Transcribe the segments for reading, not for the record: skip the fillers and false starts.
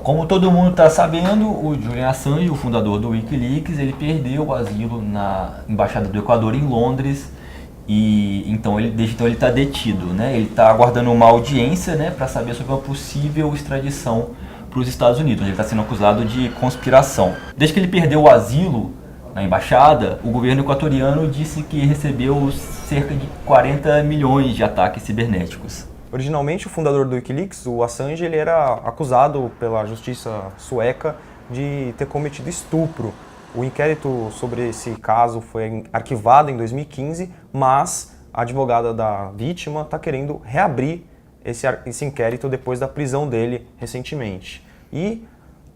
como todo mundo está sabendo, o Julian Assange, o fundador do Wikileaks, ele perdeu o asilo na Embaixada do Equador em Londres e desde então ele está detido, né? Ele está aguardando uma audiência, né, para saber sobre uma possível extradição para os Estados Unidos, onde ele está sendo acusado de conspiração. Desde que ele perdeu o asilo na embaixada, o governo equatoriano disse que recebeu cerca de 40 milhões de ataques cibernéticos. Originalmente, o fundador do Wikileaks, o Assange, ele era acusado pela justiça sueca de ter cometido estupro. O inquérito sobre esse caso foi arquivado em 2015, mas a advogada da vítima está querendo reabrir esse inquérito depois da prisão dele recentemente. E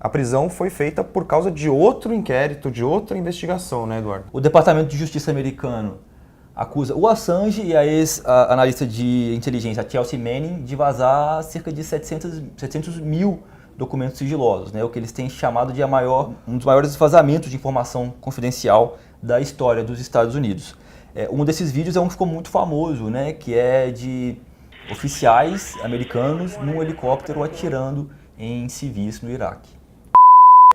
a prisão foi feita por causa de outro inquérito, de outra investigação, né, Eduardo? O Departamento de Justiça americano acusa o Assange e a ex-analista de inteligência Chelsea Manning de vazar cerca de 700 mil documentos sigilosos, né? O que eles têm chamado de um dos maiores vazamentos de informação confidencial da história dos Estados Unidos. Um desses vídeos é um que ficou muito famoso, né? Que é de oficiais americanos num helicóptero atirando em civis no Iraque.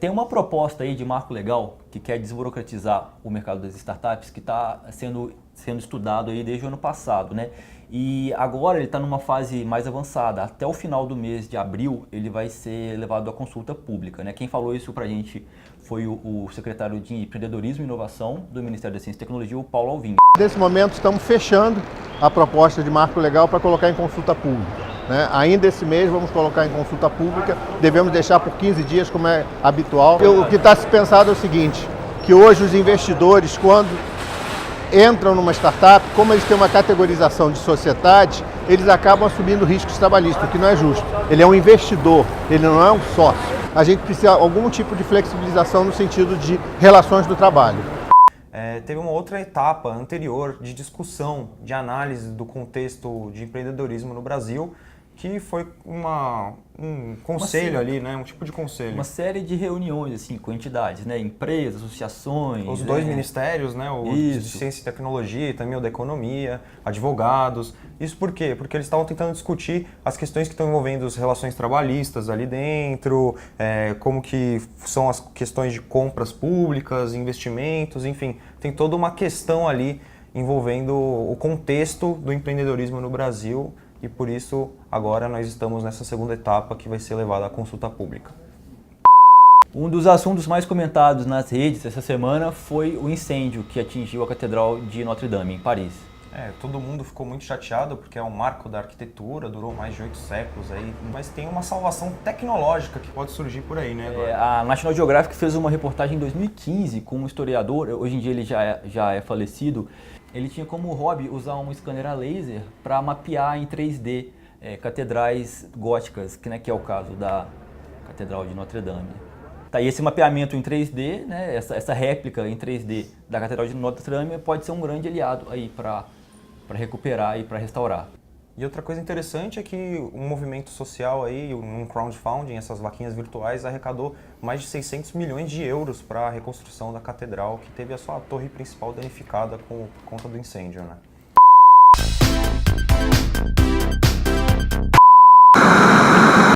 Tem uma proposta aí de marco legal que quer desburocratizar o mercado das startups que está sendo estudado aí desde o ano passado, né? E agora ele está numa fase mais avançada. Até o final do mês de abril ele vai ser levado à consulta pública, né? Quem falou isso para a gente foi o secretário de Empreendedorismo e Inovação do Ministério da Ciência e Tecnologia, o Paulo Alvim. Nesse momento estamos fechando a proposta de marco legal para colocar em consulta pública. Ainda esse mês vamos colocar em consulta pública, devemos deixar por 15 dias, como é habitual. O que está se pensado é o seguinte, que hoje os investidores, quando entram numa startup, como eles têm uma categorização de sociedade, eles acabam assumindo riscos trabalhistas, o que não é justo. Ele é um investidor, ele não é um sócio. A gente precisa de algum tipo de flexibilização no sentido de relações do trabalho. Teve uma outra etapa anterior de discussão, de análise do contexto de empreendedorismo no Brasil, que foi um conselho ali, né? Um tipo de conselho. Uma série de reuniões assim, com entidades, né? Empresas, associações. Os dois ministérios, né? O de Ciência e Tecnologia e também o da Economia, advogados. Isso por quê? Porque eles estavam tentando discutir as questões que estão envolvendo as relações trabalhistas ali dentro, como que são as questões de compras públicas, investimentos, enfim. Tem toda uma questão ali envolvendo o contexto do empreendedorismo no Brasil. E por isso, agora nós estamos nessa segunda etapa que vai ser levada à consulta pública. Um dos assuntos mais comentados nas redes essa semana foi o incêndio que atingiu a Catedral de Notre Dame, em Paris. Todo mundo ficou muito chateado porque é um marco da arquitetura, durou mais de 8 séculos aí, mas tem uma salvação tecnológica que pode surgir por aí, né, Eduardo? A National Geographic fez uma reportagem em 2015 com um historiador, hoje em dia ele já é falecido. Ele tinha como hobby usar um scanner a laser para mapear em 3D catedrais góticas, que é o caso da Catedral de Notre Dame. Tá, e esse mapeamento em 3D, né, essa réplica em 3D da Catedral de Notre Dame pode ser um grande aliado aí para recuperar e para restaurar. E outra coisa interessante é que um movimento social aí, um crowdfunding, essas vaquinhas virtuais, arrecadou mais de 600 milhões de euros para a reconstrução da catedral, que teve a sua torre principal danificada por conta do incêndio, né?